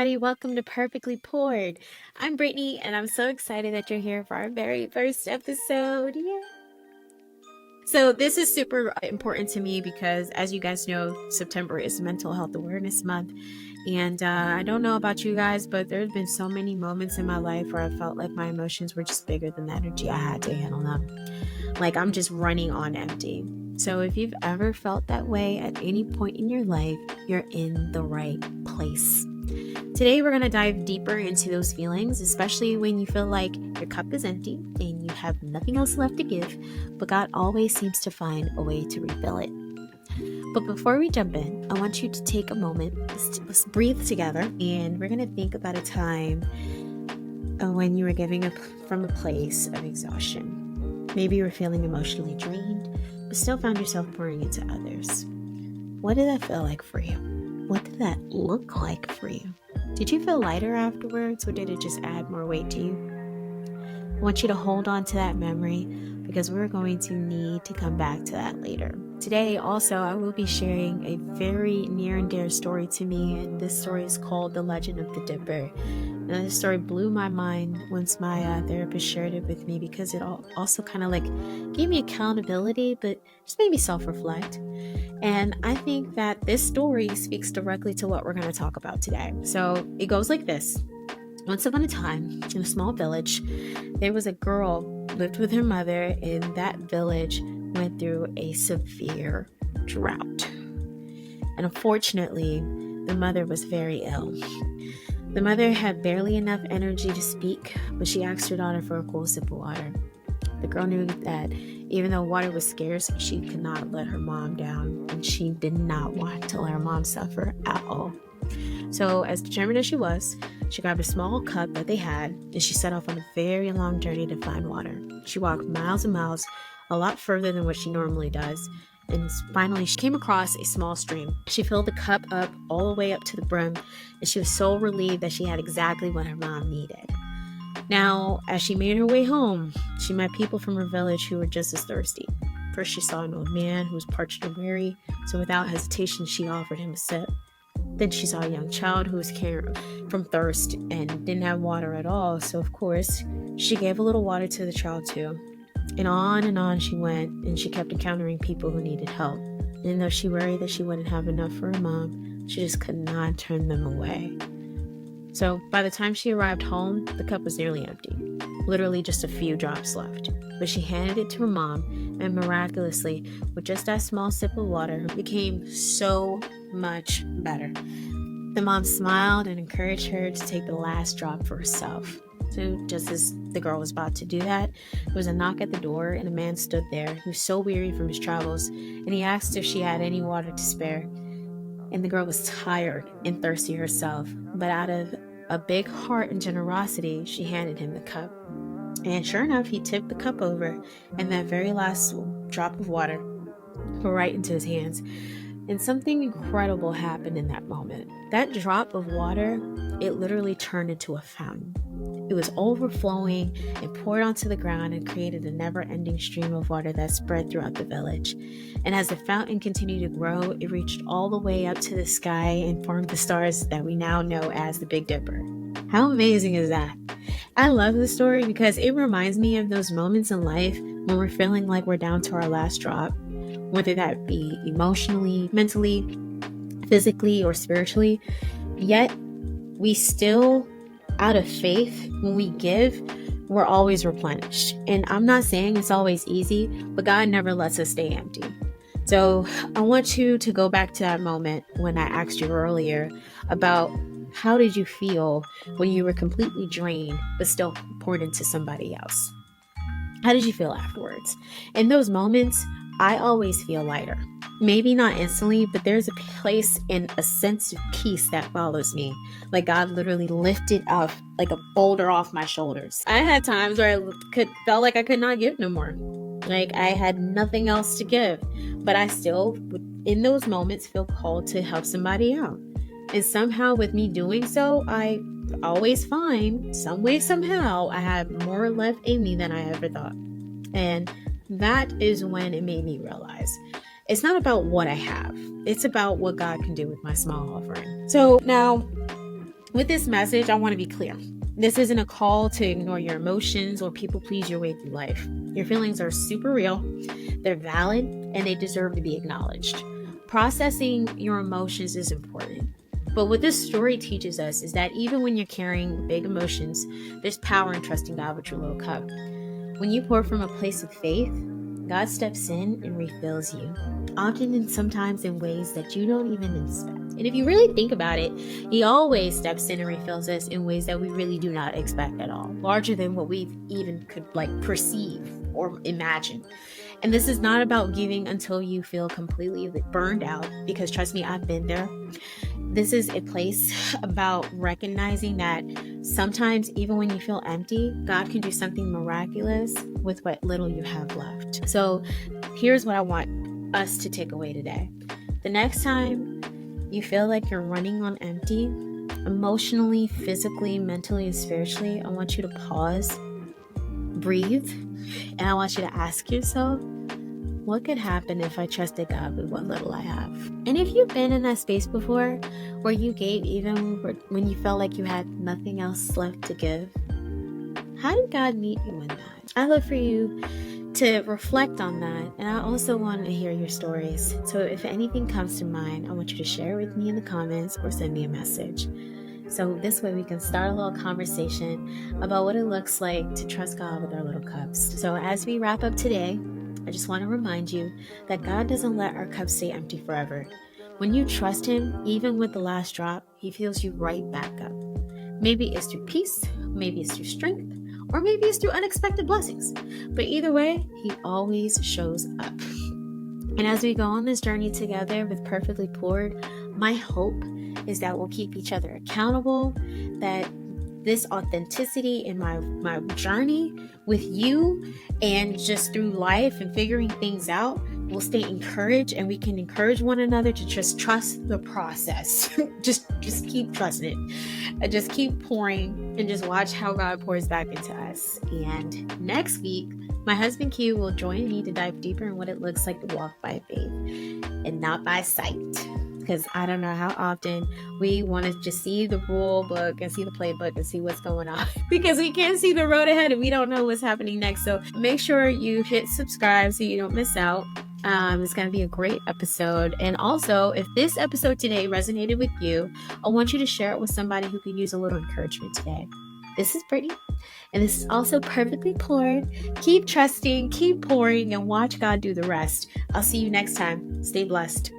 everybody. Welcome to Perfectly Poured. I'm Brittany, and I'm so excited that you're here for our very first episode. Yeah. So, this is super important to me because, as you guys know, September is Mental Health Awareness Month. And I don't know about you guys, but there's been so many moments in my life where I felt like my emotions were just bigger than the energy I had to handle them. Like I'm just running on empty. So if you've ever felt that way at any point in your life, you're in the right place. Today, we're going to dive deeper into those feelings, especially when you feel like your cup is empty and you have nothing else left to give, but God always seems to find a way to refill it. But before we jump in, I want you to take a moment, let's breathe together, and we're going to think about a time when you were giving up from a place of exhaustion. Maybe you were feeling emotionally drained, but still found yourself pouring into others. What did that feel like for you? What did that look like for you? Did you feel lighter afterwards, or did it just add more weight to you? I want you to hold on to that memory because we're going to need to come back to that later. Today, also, I will be sharing a very near and dear story to me, and this story is called The Legend of the Dipper. And this story blew my mind once my therapist shared it with me because it also kind of like gave me accountability, but just made me self-reflect. And I think that this story speaks directly to what we're going to talk about today. So it goes like this. Once upon a time, in a small village, there was a girl who lived with her mother, and that village went through a severe drought. And unfortunately, the mother was very ill. The mother had barely enough energy to speak, but she asked her daughter for a cool sip of water. The girl knew that even though water was scarce, she could not let her mom down, and she did not want to let her mom suffer at all. So, as determined as she was, she grabbed a small cup that they had, and she set off on a very long journey to find water. She walked miles and miles, a lot further than what she normally does, and finally she came across a small stream. She filled the cup up all the way up to the brim, and she was so relieved that she had exactly what her mom needed. Now, as she made her way home, she met people from her village who were just as thirsty. First, she saw an old man who was parched and weary, so without hesitation, she offered him a sip. Then she saw a young child who was caring from thirst and didn't have water at all, so of course, she gave a little water to the child too. And on she went, and she kept encountering people who needed help. And though she worried that she wouldn't have enough for her mom, she just could not turn them away. So by the time she arrived home, the cup was nearly empty, literally just a few drops left. But she handed it to her mom, and miraculously, with just that small sip of water, it became so much better. The mom smiled and encouraged her to take the last drop for herself. So just as the girl was about to do that, there was a knock at the door, and a man stood there. He was so weary from his travels, and he asked if she had any water to spare. And the girl was tired and thirsty herself, but out of a big heart and generosity, she handed him the cup. And sure enough, he tipped the cup over, and that very last drop of water fell right into his hands. And something incredible happened in that moment. That drop of water, it literally turned into a fountain. It was overflowing and poured onto the ground and created a never-ending stream of water that spread throughout the village. And as the fountain continued to grow, it reached all the way up to the sky and formed the stars that we now know as the Big Dipper. How amazing is that? I love this story because it reminds me of those moments in life when we're feeling like we're down to our last drop, whether that be emotionally, mentally, physically, or spiritually. Yet, we still, out of faith, when we give, we're always replenished. And I'm not saying it's always easy, but God never lets us stay empty. So I want you to go back to that moment when I asked you earlier about how did you feel when you were completely drained, but still poured into somebody else? How did you feel afterwards? In those moments, I always feel lighter. Maybe not instantly, but there's a place and a sense of peace that follows me. Like God literally lifted up like a boulder off my shoulders. I had times where I felt like I could not give no more. Like I had nothing else to give, but I still, in those moments, feel called to help somebody out. And somehow with me doing so, I always find some way, somehow, I have more left in me than I ever thought. And that is when it made me realize it's not about what I have. It's about what God can do with my small offering. So now With this message, I want to be clear. This isn't a call to ignore your emotions or people please your way through life. Your feelings are super real, they're valid, and they deserve to be acknowledged. Processing your emotions is important. But what this story teaches us is that even when you're carrying big emotions, there's power in trusting God with your little cup. When you pour from a place of faith, God steps in and refills you, often and sometimes in ways that you don't even expect. And if you really think about it, He always steps in and refills us in ways that we really do not expect at all, larger than what we even could perceive or imagine. And this is not about giving until you feel completely burned out, because trust me, I've been there. This is a place about recognizing that sometimes, even when you feel empty, God can do something miraculous with what little you have left. So here's what I want us to take away today. The next time you feel like you're running on empty, emotionally, physically, mentally, and spiritually, I want you to pause, breathe, and I want you to ask yourself, what could happen if I trusted God with what little I have? And if you've been in that space before, where you gave even when you felt like you had nothing else left to give, how did God meet you in that? I'd love for you to reflect on that, and I also want to hear your stories. So if anything comes to mind, I want you to share it with me in the comments or send me a message. So this way we can start a little conversation about what it looks like to trust God with our little cups. So as we wrap up today, I just want to remind you that God doesn't let our cups stay empty forever. When you trust Him, even with the last drop, He fills you right back up. Maybe it's through peace, maybe it's through strength, or maybe it's through unexpected blessings. But either way, He always shows up. And as we go on this journey together with Perfectly Poured, my hope is that we'll keep each other accountable, that this authenticity in my journey with you and just through life and figuring things out, we'll stay encouraged, and we can encourage one another to just trust the process. just keep trusting it, and just keep pouring, and just watch how God pours back into us. And next week, my husband Q will join me to dive deeper in what it looks like to walk by faith and not by sight. Because I don't know how often we want to just see the rule book and see the playbook and see what's going on, because we can't see the road ahead and we don't know what's happening next. So make sure you hit subscribe so you don't miss out. It's going to be a great episode. And also, if this episode today resonated with you, I want you to share it with somebody who could use a little encouragement today. This is Brittany, and this is also Perfectly Poured. Keep trusting, keep pouring, and watch God do the rest. I'll see you next time. Stay blessed.